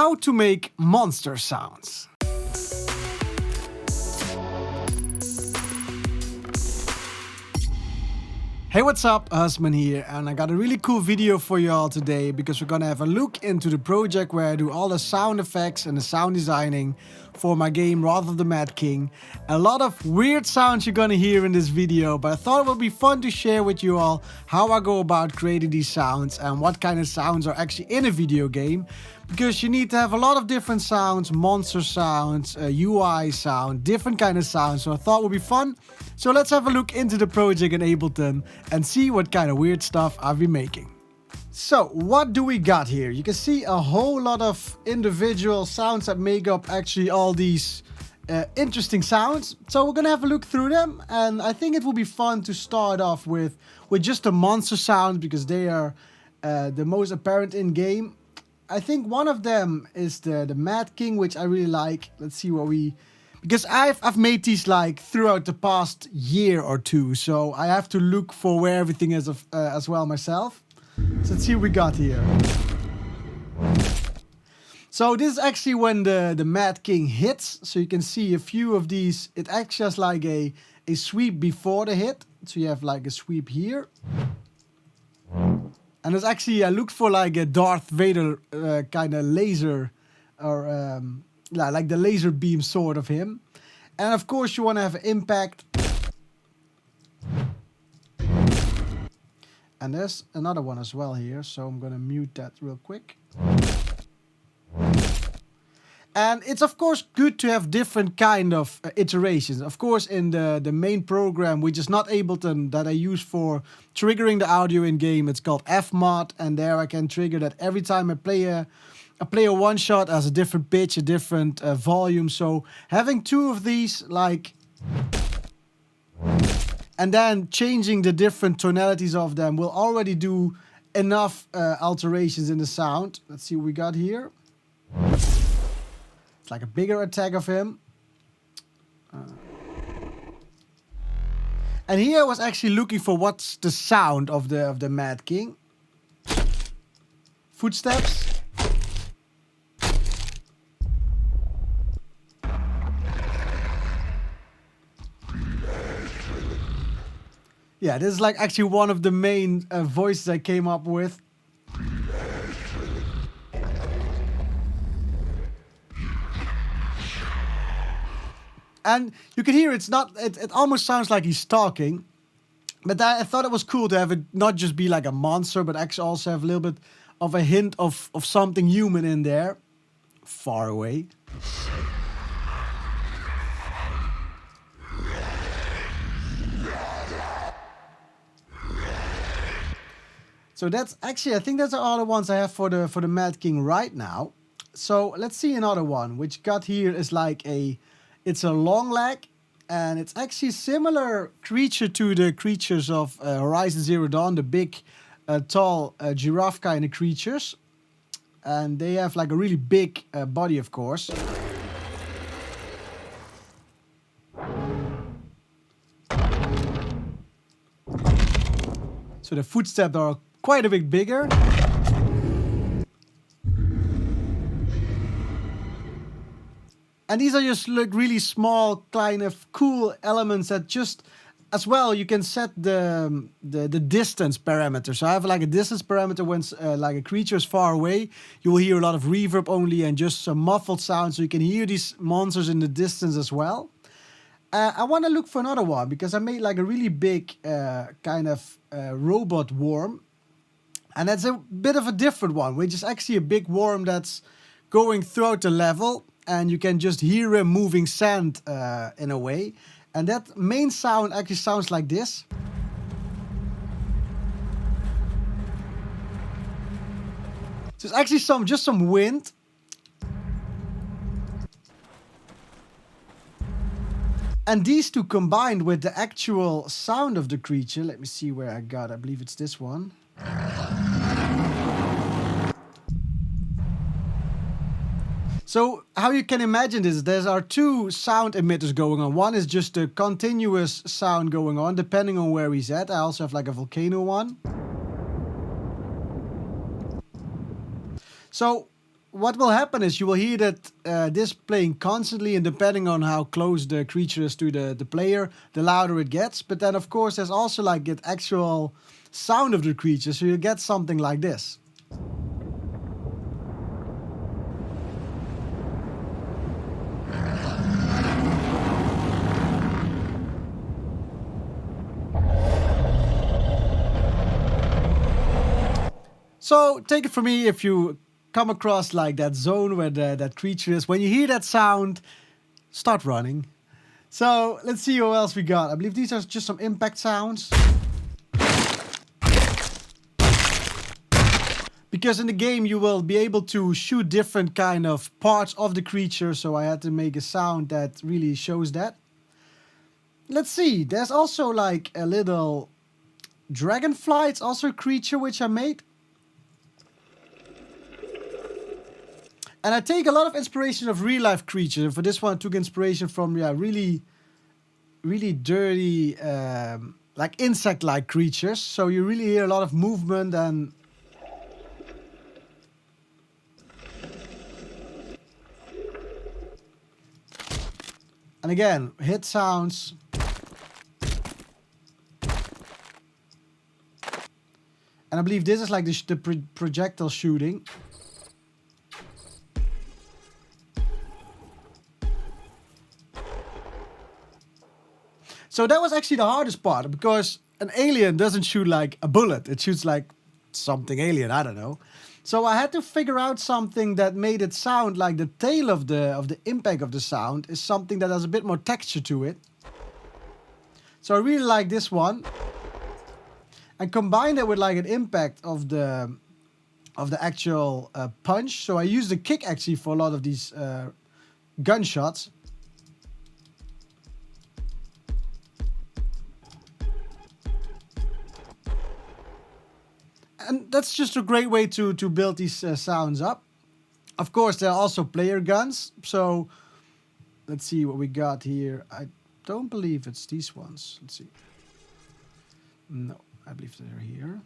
how to make monster sounds. Hey, what's up? Husman here, and I got a really cool video for you all today because we're gonna have a look into the project where I do all the sound effects and the sound designing for my game Wrath of the Mad King. A lot of weird sounds you're gonna hear in this video, but I thought it would be fun to share with you all how I go about creating these sounds and what kind of sounds are actually in a video game. Because you need to have a lot of different sounds, monster sounds, UI sound, different kind of sounds. So I thought it would be fun. So let's have a look into the project in Ableton and see what kind of weird stuff I've been making. So what do we got here? You can see a whole lot of individual sounds that make up actually all these interesting sounds. So we're gonna have a look through them, and I think it will be fun to start off with just the monster sounds because they are the most apparent in game. I think one of them is the Mad King, which I really like. Let's see what because I've made these like throughout the past year or two, so I have to look for where everything is as well myself. So let's see what we got here. So this is actually when the Mad King hits. So you can see a few of these. It actually has like a sweep before the hit. So you have like a sweep here. And it's actually, I looked for like a Darth Vader kind of laser, or like the laser beam sword of him. And of course you want to have an impact. And there's another one as well here, so I'm going to mute that real quick. And it's of course good to have different kind of iterations. Of course in the main program, which is not Ableton, that I use for triggering the audio in game, it's called Fmod, and there I can trigger that every time I play a one shot has a different pitch, a different volume. So having two of these, like, and then changing the different tonalities of them will already do enough alterations in the sound. Let's see what we got here. Like a bigger attack of him. And here I was actually looking for what's the sound of the Mad King. Footsteps. Yeah, this is like actually one of the main voices I came up with. And you can hear it's not, it almost sounds like he's talking. But I thought it was cool to have it not just be like a monster, but actually also have a little bit of a hint of something human in there. Far away. So that's actually, I think that's all the ones I have for the Mad King right now. So let's see another one, which got here is like it's a long leg, and it's actually a similar creature to the creatures of Horizon Zero Dawn, the big, tall giraffe kind of creatures. And they have like a really big body, of course. So the footsteps are quite a bit bigger. And these are just like really small kind of cool elements that just, as well, you can set the distance parameter. So I have like a distance parameter when like a creature is far away. You will hear a lot of reverb only and just some muffled sound, so you can hear these monsters in the distance as well. I want to look for another one because I made like a really big kind of robot worm. And that's a bit of a different one, which is actually a big worm that's going throughout the level. And you can just hear him moving sand in a way. And that main sound actually sounds like this. So it's actually just some wind. And these two combined with the actual sound of the creature. Let me see where I got. I believe it's this one. So how you can imagine this, there are two sound emitters going on. One is just a continuous sound going on, depending on where he's at. I also have like a volcano one. So what will happen is you will hear that this playing constantly, and depending on how close the creature is to the player, the louder it gets. But then, of course, there's also like the actual sound of the creature, so you get something like this. So take it from me, if you come across like that zone where that creature is, when you hear that sound, start running. So let's see what else we got. I believe these are just some impact sounds. Because in the game you will be able to shoot different kind of parts of the creature, so I had to make a sound that really shows that. Let's see, there's also like a little dragonfly. It's also a creature which I made. And I take a lot of inspiration of real life creatures. And for this one I took inspiration from really dirty like insect-like creatures. So you really hear a lot of movement and again, hit sounds. And I believe this is like the projectile shooting. So that was actually the hardest part, because an alien doesn't shoot like a bullet. It shoots like something alien, I don't know. So I had to figure out something that made it sound like the tail of the impact of the sound is something that has a bit more texture to it. So I really like this one. And combine it with like an impact of the actual punch. So I use the kick actually for a lot of these gunshots. And that's just a great way to build these sounds up. Of course, there are also player guns. So let's see what we got here. I don't believe it's these ones. Let's see. No, I believe they're here.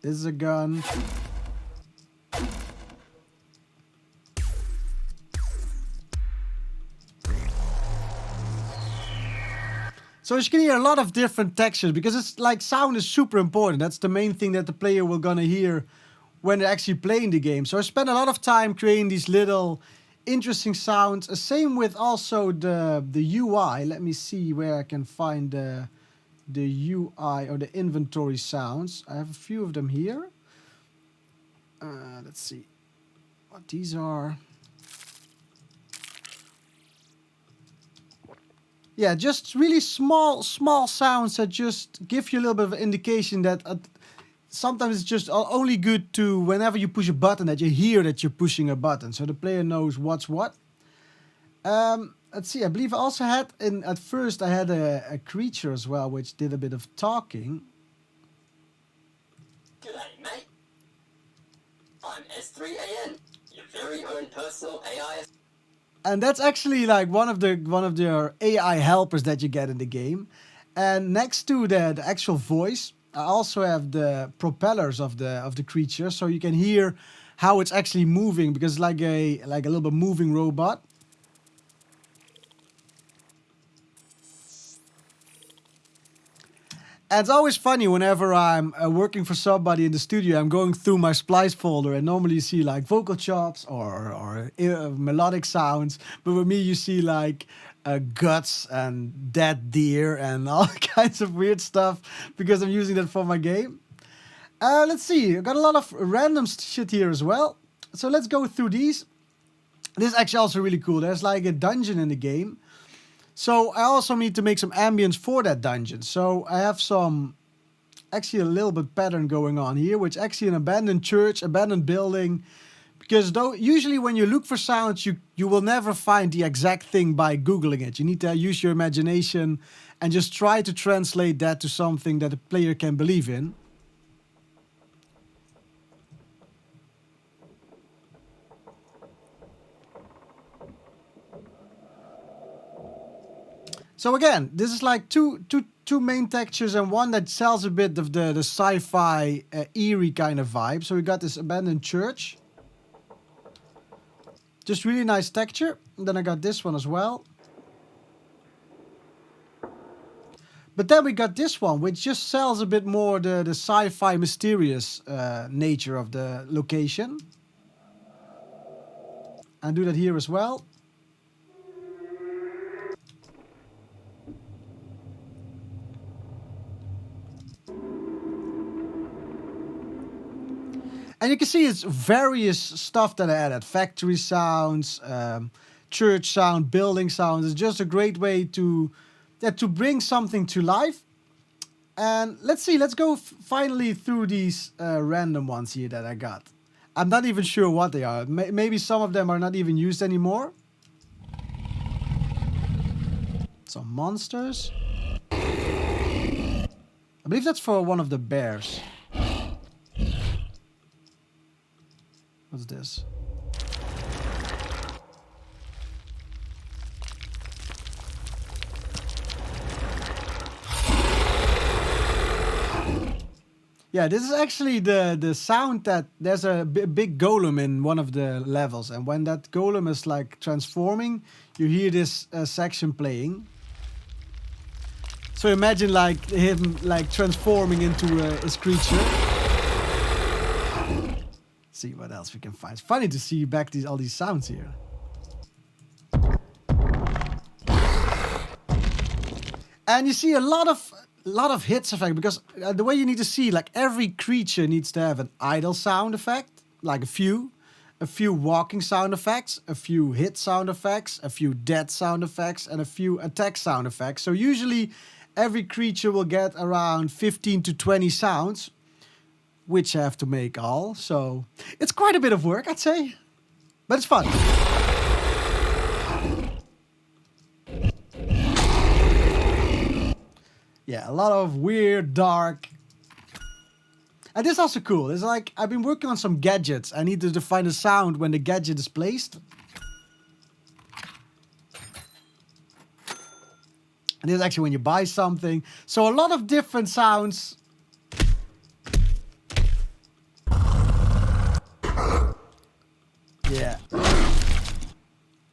This is a gun. So as you can hear a lot of different textures, because it's like sound is super important. That's the main thing that the player will gonna hear when they're actually playing the game. So I spent a lot of time creating these little interesting sounds. Same with also the UI. Let me see where I can find the UI or the inventory sounds. I have a few of them here. Let's see what these are. Yeah, just really small sounds that just give you a little bit of an indication that sometimes it's just only good to whenever you push a button that you hear that you're pushing a button, so the player knows what's what. Let's see, I believe I also had, at first I had a creature as well, which did a bit of talking. G'day, mate. I'm S3AN, your very own personal AI. And that's actually like one of the AI helpers that you get in the game. And next to the actual voice, I also have the propellers of the creature, so you can hear how it's actually moving, because it's like a little bit moving robot. And it's always funny whenever I'm working for somebody in the studio, I'm going through my splice folder, and normally you see like vocal chops or melodic sounds. But with me, you see like guts and dead deer and all kinds of weird stuff, because I'm using that for my game. Let's see, I've got a lot of random shit here as well. So let's go through these. This is actually also really cool. There's like a dungeon in the game. So I also need to make some ambience for that dungeon. So I have actually a little bit pattern going on here, which actually an abandoned church, abandoned building. Because usually when you look for sounds, you will never find the exact thing by Googling it. You need to use your imagination and just try to translate that to something that a player can believe in. So again, this is like two two main textures and one that sells a bit of the sci-fi eerie kind of vibe. So we got this abandoned church. Just really nice texture. And then I got this one as well. But then we got this one, which just sells a bit more the sci-fi mysterious nature of the location. And do that here as well. And you can see it's various stuff that I added. Factory sounds, church sound, building sounds. It's just a great way to bring something to life. And let's see, let's go finally through these random ones here that I got. I'm not even sure what they are. Maybe some of them are not even used anymore. Some monsters. I believe that's for one of the bears. What's this? Yeah, this is actually the sound that there's a big golem in one of the levels, and when that golem is like transforming, you hear this section playing. So imagine like him like transforming into his creature. See what else we can find. It's funny to see back all these sounds here. And you see a lot of hits effect, because the way you need to see, like every creature needs to have an idle sound effect, like a few walking sound effects, a few hit sound effects, a few dead sound effects, and a few attack sound effects. So usually every creature will get around 15 to 20 sounds, which I have to make all. So it's quite a bit of work, I'd say, but it's fun. Yeah, a lot of weird, dark. And this is also cool. It's like I've been working on some gadgets. I need to define a sound when the gadget is placed. And this is actually when you buy something. So a lot of different sounds. Yeah.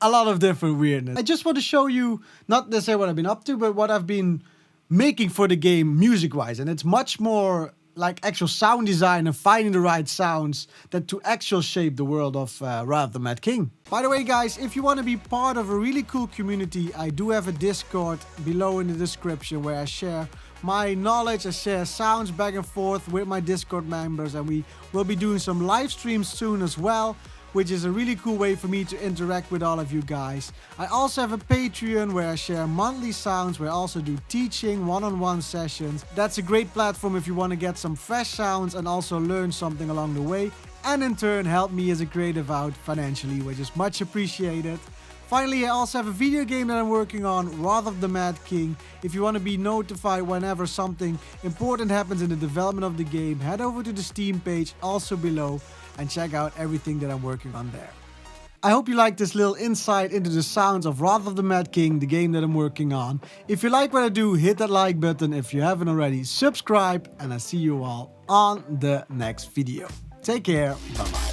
A lot of different weirdness. I just want to show you, not necessarily what I've been up to, but what I've been making for the game music-wise. And it's much more like actual sound design and finding the right sounds that to actually shape the world of Wrath of the Mad King. By the way, guys, if you want to be part of a really cool community, I do have a Discord below in the description where I share my knowledge, I share sounds back and forth with my Discord members, and we will be doing some live streams soon as well, which is a really cool way for me to interact with all of you guys. I also have a Patreon where I share monthly sounds, where I also do teaching, one-on-one sessions. That's a great platform if you want to get some fresh sounds and also learn something along the way, and in turn help me as a creative out financially, which is much appreciated. Finally, I also have a video game that I'm working on, Wrath of the Mad King. If you want to be notified whenever something important happens in the development of the game, head over to the Steam page also below and check out everything that I'm working on there. I hope you liked this little insight into the sounds of Wrath of the Mad King, the game that I'm working on. If you like what I do, hit that like button. If you haven't already, subscribe, and I'll see you all on the next video. Take care, bye bye.